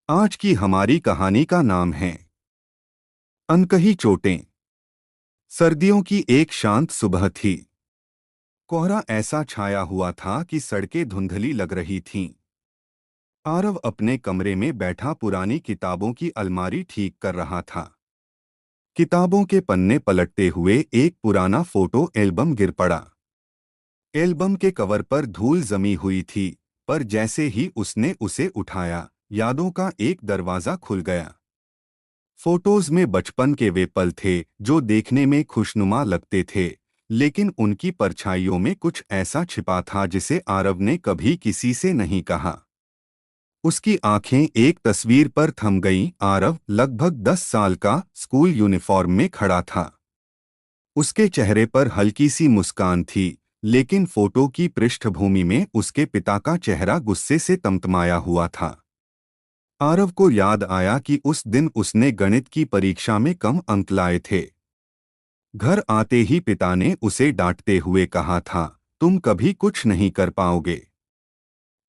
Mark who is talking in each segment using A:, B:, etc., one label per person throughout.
A: आज की हमारी कहानी का नाम है अनकही चोटें। सर्दियों की एक शांत सुबह थी। कोहरा ऐसा छाया हुआ था कि सड़कें धुंधली लग रही थीं। आरव अपने कमरे में बैठा पुरानी किताबों की अलमारी ठीक कर रहा था। किताबों के पन्ने पलटते हुए एक पुराना फोटो एल्बम गिर पड़ा। एल्बम के कवर पर धूल जमी हुई थी, पर जैसे ही उसने उसे उठाया, यादों का एक दरवाज़ा खुल गया। फोटोज में बचपन के वे पल थे जो देखने में खुशनुमा लगते थे, लेकिन उनकी परछाइयों में कुछ ऐसा छिपा था जिसे आरव ने कभी किसी से नहीं कहा। उसकी आंखें एक तस्वीर पर थम गईं। आरव लगभग 10 साल का स्कूल यूनिफॉर्म में खड़ा था। उसके चेहरे पर हल्की सी मुस्कान थी, लेकिन फोटो की पृष्ठभूमि में उसके पिता का चेहरा गुस्से से तमतमाया हुआ था। आरव को याद आया कि उस दिन उसने गणित की परीक्षा में कम अंक लाए थे। घर आते ही पिता ने उसे डांटते हुए कहा था, तुम कभी कुछ नहीं कर पाओगे।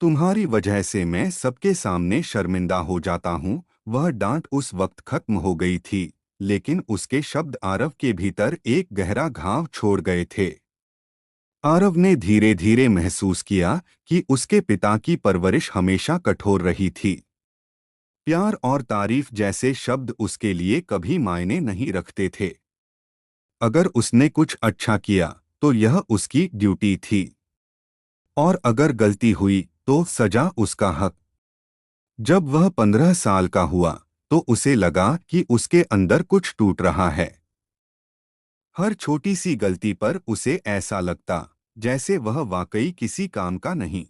A: तुम्हारी वजह से मैं सबके सामने शर्मिंदा हो जाता हूँ। वह डांट उस वक्त खत्म हो गई थी, लेकिन उसके शब्द आरव के भीतर एक गहरा घाव छोड़ गए थे। आरव ने धीरे धीरे महसूस किया कि उसके पिता की परवरिश हमेशा कठोर रही थी। प्यार और तारीफ जैसे शब्द उसके लिए कभी मायने नहीं रखते थे। अगर उसने कुछ अच्छा किया तो यह उसकी ड्यूटी थी, और अगर गलती हुई तो सजा उसका हक। जब वह 15 साल का हुआ तो उसे लगा कि उसके अंदर कुछ टूट रहा है। हर छोटी सी गलती पर उसे ऐसा लगता जैसे वह वाकई किसी काम का नहीं।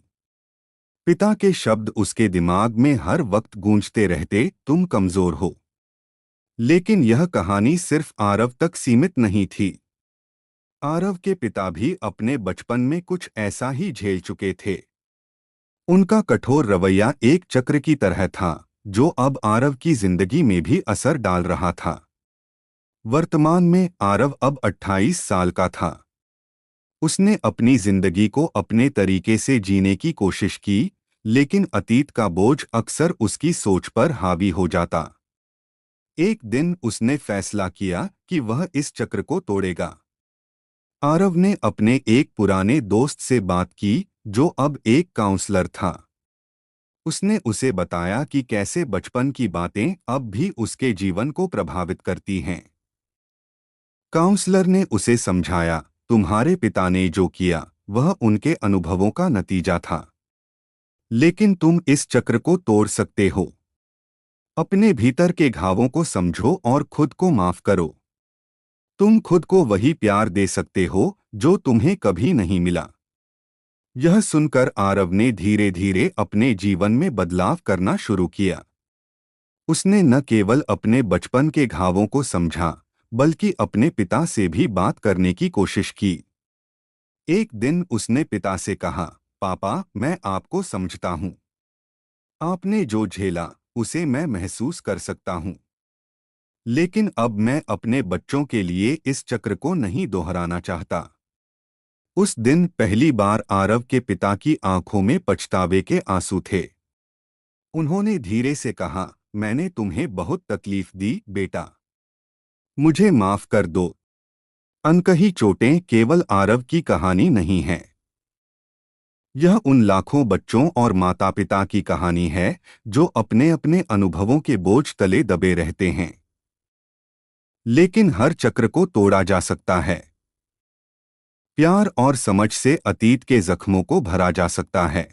A: पिता के शब्द उसके दिमाग में हर वक्त गूंजते रहते, तुम कमजोर हो। लेकिन यह कहानी सिर्फ आरव तक सीमित नहीं थी। आरव के पिता भी अपने बचपन में कुछ ऐसा ही झेल चुके थे। उनका कठोर रवैया एक चक्र की तरह था, जो अब आरव की जिंदगी में भी असर डाल रहा था। वर्तमान में आरव अब 28 साल का था। उसने अपनी जिंदगी को अपने तरीके से जीने की कोशिश की, लेकिन अतीत का बोझ अक्सर उसकी सोच पर हावी हो जाता। एक दिन उसने फैसला किया कि वह इस चक्र को तोड़ेगा। आरव ने अपने एक पुराने दोस्त से बात की, जो अब एक काउंसलर था। उसने उसे बताया कि कैसे बचपन की बातें अब भी उसके जीवन को प्रभावित करती हैं। काउंसलर ने उसे समझाया, तुम्हारे पिता ने जो किया वह उनके अनुभवों का नतीजा था, लेकिन तुम इस चक्र को तोड़ सकते हो। अपने भीतर के घावों को समझो और खुद को माफ करो। तुम खुद को वही प्यार दे सकते हो जो तुम्हें कभी नहीं मिला। यह सुनकर आरव ने धीरे धीरे अपने जीवन में बदलाव करना शुरू किया। उसने न केवल अपने बचपन के घावों को समझा, बल्कि अपने पिता से भी बात करने की कोशिश की। एक दिन उसने पिता से कहा, पापा, मैं आपको समझता हूँ। आपने जो झेला उसे मैं महसूस कर सकता हूँ। लेकिन अब मैं अपने बच्चों के लिए इस चक्र को नहीं दोहराना चाहता। उस दिन पहली बार आरव के पिता की आंखों में पछतावे के आंसू थे। उन्होंने धीरे से कहा, मैंने तुम्हें बहुत तकलीफ दी बेटा। मुझे माफ कर दो। अनकही चोटें केवल आरव की कहानी नहीं है। यह उन लाखों बच्चों और माता पिता की कहानी है जो अपने अपने अनुभवों के बोझ तले दबे रहते हैं। लेकिन हर चक्र को तोड़ा जा सकता है। प्यार और समझ से अतीत के जख्मों को भरा जा सकता है।